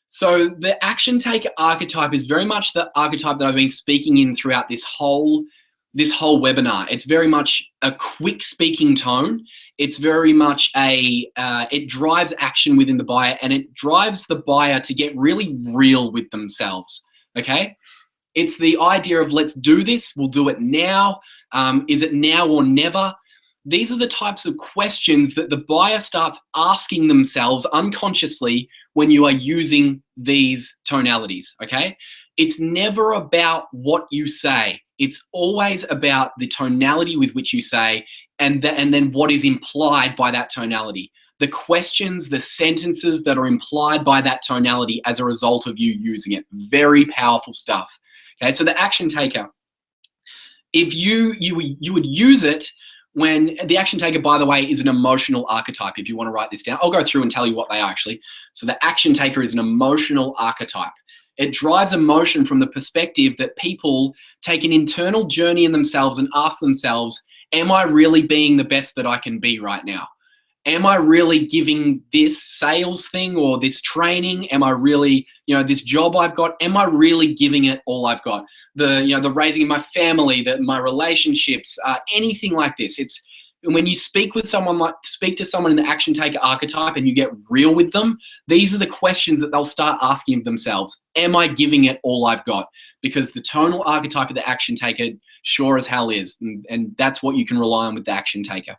So the action taker archetype is very much the archetype that I've been speaking in throughout this whole webinar. It's very much a quick speaking tone. It's very much it drives action within the buyer, and it drives the buyer to get really real with themselves, okay? It's the idea of, let's do this, we'll do it now. Is it now or never? These are the types of questions that the buyer starts asking themselves unconsciously when you are using these tonalities, okay? It's never about what you say. It's always about the tonality with which you say and then what is implied by that tonality. The questions, the sentences that are implied by that tonality as a result of you using it. Very powerful stuff. Okay, so the action taker, if you would use it when the action taker, by the way, is an emotional archetype. If you want to write this down, I'll go through and tell you what they are actually. So the action taker is an emotional archetype. It drives emotion from the perspective that people take an internal journey in themselves and ask themselves, am I really being the best that I can be right now? Am I really giving this sales thing or this training? Am I really, this job I've got, am I really giving it all I've got? The raising of my family, my relationships, anything like this. It's when you speak to someone in the action taker archetype and you get real with them, these are the questions that they'll start asking themselves. Am I giving it all I've got? Because the tonal archetype of the action taker sure as hell is, and that's what you can rely on with the action taker.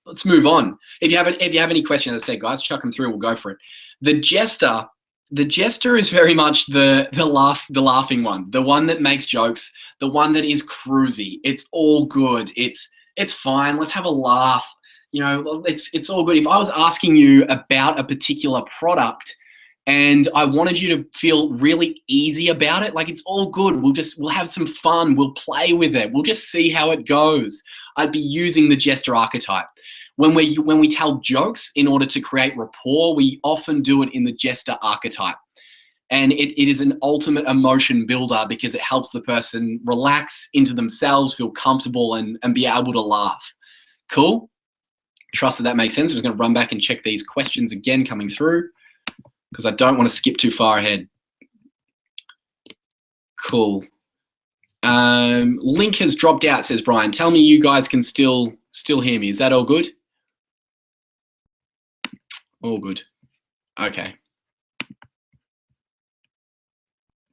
Let's move on. If you have any questions, as I said, guys, chuck them through. We'll go for it. The jester is very much the laughing one, the one that makes jokes, the one that is cruisy. It's all good. It's fine. Let's have a laugh. It's all good. If I was asking you about a particular product and I wanted you to feel really easy about it, like it's all good. We'll have some fun. We'll play with it. We'll just see how it goes. I'd be using the jester archetype. When we tell jokes in order to create rapport, we often do it in the jester archetype. And it is an ultimate emotion builder because it helps the person relax into themselves, feel comfortable, and be able to laugh. Cool? Trust that makes sense. I'm just going to run back and check these questions again coming through because I don't want to skip too far ahead. Cool. Link has dropped out, says Brian. Tell me you guys can still hear me. Is that all good? All good. Okay.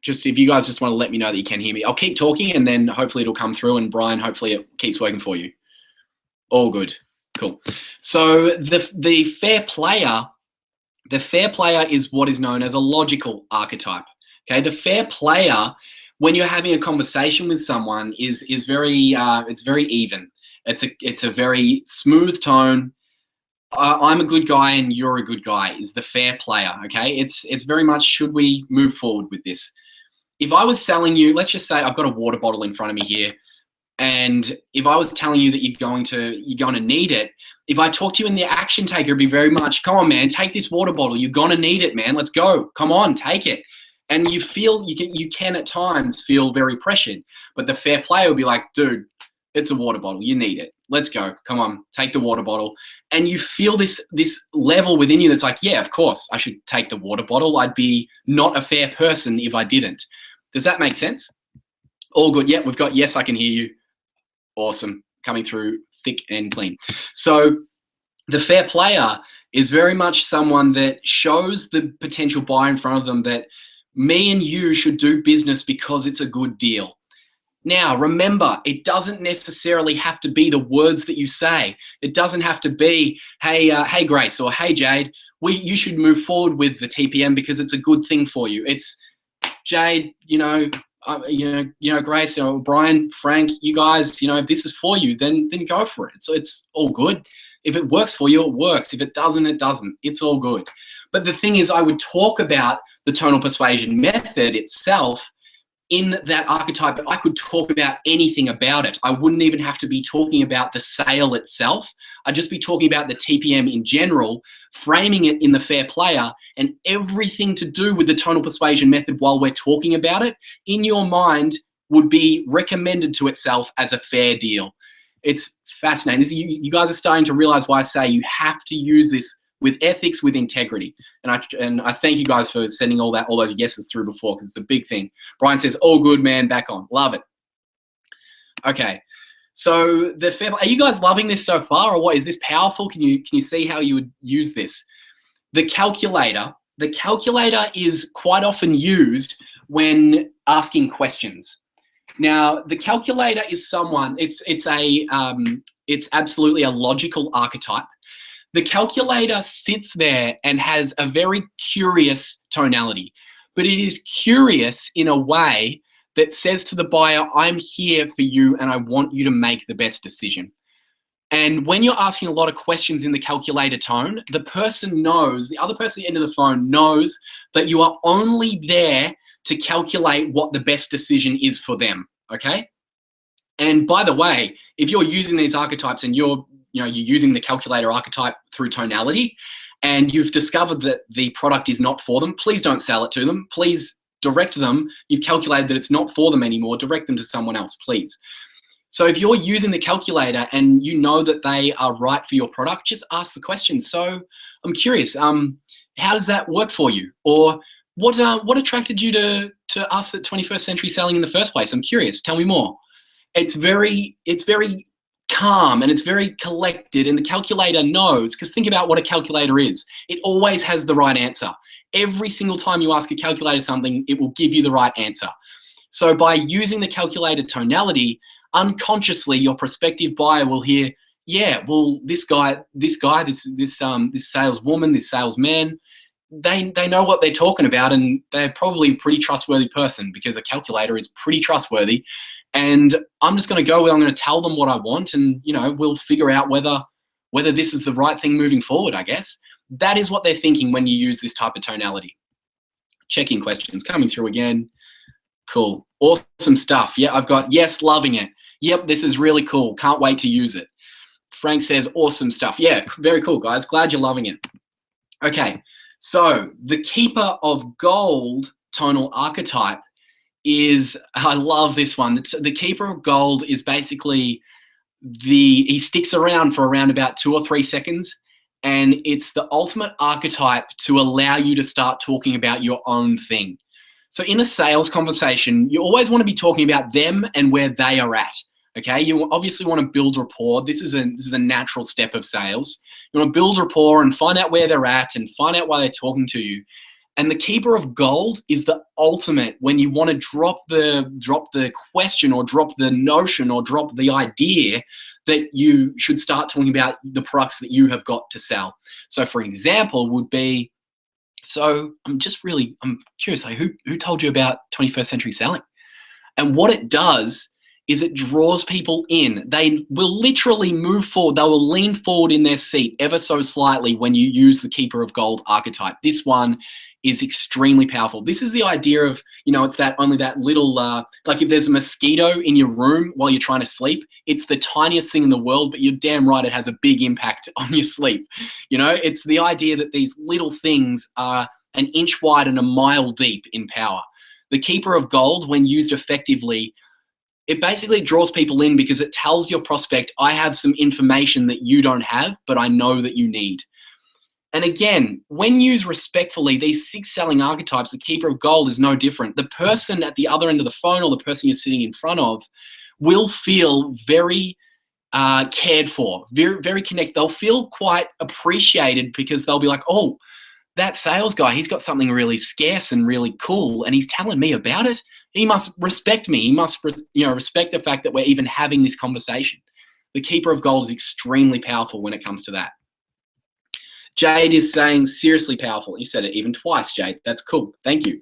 Just if you guys just want to let me know that you can hear me. I'll keep talking and then hopefully it'll come through, and Brian, hopefully it keeps working for you. All good. Cool. So the fair player is what is known as a logical archetype. Okay, the fair player, when you're having a conversation with someone, is very it's very even. It's a very smooth tone. I'm a good guy and you're a good guy is the fair player. Okay, it's very much, should we move forward with this? If I was selling you, let's just say I've got a water bottle in front of me here, and if I was telling you that you're going to need it, if I talk to you in the action taker, it'd be very much, come on, man, take this water bottle. You're gonna need it, man. Let's go. Come on, take it. And you can at times feel very pressured, but the fair player would be like, dude, it's a water bottle. You need it. Let's go. Come on, take the water bottle. And you feel this level within you that's like, yeah, of course, I should take the water bottle. I'd be not a fair person if I didn't. Does that make sense? All good. Yeah, we've got yes, I can hear you. Awesome. Coming through thick and clean. So the fair player is very much someone that shows the potential buyer in front of them that me and you should do business because it's a good deal. Now, remember, it doesn't necessarily have to be the words that you say. It doesn't have to be, hey Grace, or hey Jade, you should move forward with the TPM because it's a good thing for you. It's Jade, Grace, or Brian, Frank, you guys, if this is for you, then go for it. So it's all good. If it works for you, it works. If it doesn't, it doesn't. It's all good. But the thing is, I would talk about the tonal persuasion method itself in that archetype, but I could talk about anything about it. I wouldn't even have to be talking about the sale itself. I'd just be talking about the TPM in general, framing it in the fair player, and everything to do with the tonal persuasion method while we're talking about it, in your mind, would be recommended to itself as a fair deal. It's fascinating. You guys are starting to realize why I say you have to use this with ethics, with integrity. And I thank you guys for sending all those yeses through before, because it's a big thing. Brian says, all good, man, back on. Love it. Okay. So are you guys loving this so far, or what? Is this powerful? Can you see how you would use this? The calculator is quite often used when asking questions. Now, the calculator is it's absolutely a logical archetype. The calculator sits there and has a very curious tonality, but it is curious in a way that says to the buyer, I'm here for you and I want you to make the best decision. And when you're asking a lot of questions in the calculator tone, the person knows, the other person at the end of the phone knows that you are only there to calculate what the best decision is for them, okay? And by the way, if you're using these archetypes and you're using the calculator archetype through tonality and you've discovered that the product is not for them, please don't sell it to them. Please direct them. You've calculated that it's not for them anymore. Direct them to someone else, please. So if you're using the calculator and you know that they are right for your product, just ask the question. So I'm curious, how does that work for you? Or what attracted you to us at 21st Century Selling in the first place? I'm curious. Tell me more. It's very calm and it's very collected, and the calculator knows, because think about what a calculator is. It always has the right answer. Every single time you ask a calculator something, it will give you the right answer. So by using the calculator tonality, unconsciously your prospective buyer will hear, yeah, well, this saleswoman, this salesman, they know what they're talking about, and they're probably a pretty trustworthy person, because a calculator is pretty trustworthy. And I'm just going to go, I'm going to tell them what I want, and we'll figure out whether this is the right thing moving forward, I guess. That is what they're thinking when you use this type of tonality. Checking questions coming through again. Cool. Awesome stuff. Yeah, I've got, yes, loving it. Yep, this is really cool. Can't wait to use it. Frank says, awesome stuff. Yeah, very cool, guys. Glad you're loving it. Okay, so the Keeper of Gold tonal archetype is, I love this one. The Keeper of Gold is basically he sticks around for around about 2 or 3 seconds, and it's the ultimate archetype to allow you to start talking about your own thing. So in a sales conversation, you always want to be talking about them and where they are at. Okay, you obviously want to build rapport. This is a natural step of sales. You want to build rapport and find out where they're at and find out why they're talking to you. And the Keeper of Gold is the ultimate when you want to drop the question or drop the notion or drop the idea that you should start talking about the products that you have got to sell. So for example would be, so I'm curious, like, who told you about 21st Century Selling? And what it does is it draws people in. They will literally move forward. They will lean forward in their seat ever so slightly when you use the Keeper of Gold archetype. This one is extremely powerful. This is the idea of, it's only that little, like if there's a mosquito in your room while you're trying to sleep, it's the tiniest thing in the world, but you're damn right it has a big impact on your sleep. It's the idea that these little things are an inch wide and a mile deep in power. The Keeper of Gold, when used effectively, it basically draws people in because it tells your prospect, I have some information that you don't have, but I know that you need. And again, when used respectfully, these 6 selling archetypes, the Keeper of Gold is no different. The person at the other end of the phone or the person you're sitting in front of will feel very cared for, very, very connected. They'll feel quite appreciated because they'll be like, oh, that sales guy, he's got something really scarce and really cool, and he's telling me about it. He must respect me. He must respect the fact that we're even having this conversation. The Keeper of Gold is extremely powerful when it comes to that. Jade is saying, seriously powerful. You said it even twice, Jade. That's cool. Thank you.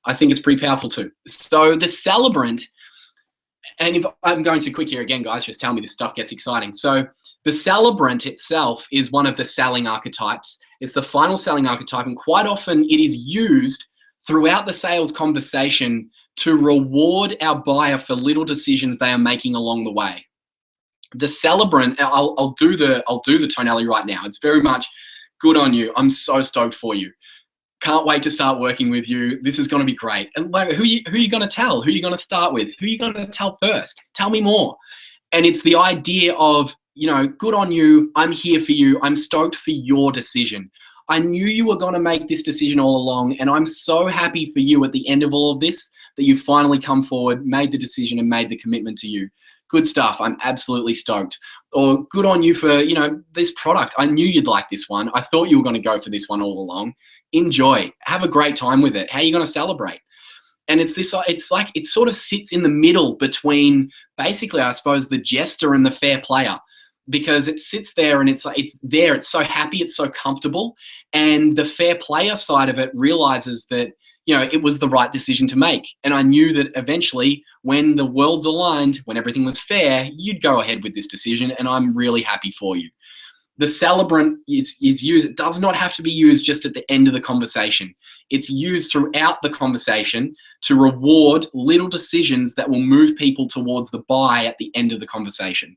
I think it's pretty powerful too. So the celebrant, and if I'm going too quick here again, guys, just tell me this stuff gets exciting. So the celebrant itself is one of the selling archetypes. It's the final selling archetype, and quite often it is used throughout the sales conversation to reward our buyer for little decisions they are making along the way. The celebrant, I'll do the tonality right now. It's very much good on you. I'm so stoked for you. Can't wait to start working with you. This is going to be great. And like, who are you going to tell? Who are you going to start with? Who are you going to tell first? Tell me more. And it's the idea of good on you. I'm here for you. I'm stoked for your decision. I knew you were going to make this decision all along, and I'm so happy for you at the end of all of this that you finally come forward, made the decision, and made the commitment to you. Good stuff. I'm absolutely stoked. Or good on you for, this product. I knew you'd like this one. I thought you were going to go for this one all along. Enjoy. Have a great time with it. How are you going to celebrate? And it's like it sort of sits in the middle between basically, I suppose, the jester and the fair player, because it sits there and it's there. It's so happy. It's so comfortable. And the fair player side of it realizes that, it was the right decision to make. And I knew that eventually, when the worlds aligned, when everything was fair, you'd go ahead with this decision. And I'm really happy for you. The celebrant is used. It does not have to be used just at the end of the conversation. It's used throughout the conversation to reward little decisions that will move people towards the buy at the end of the conversation.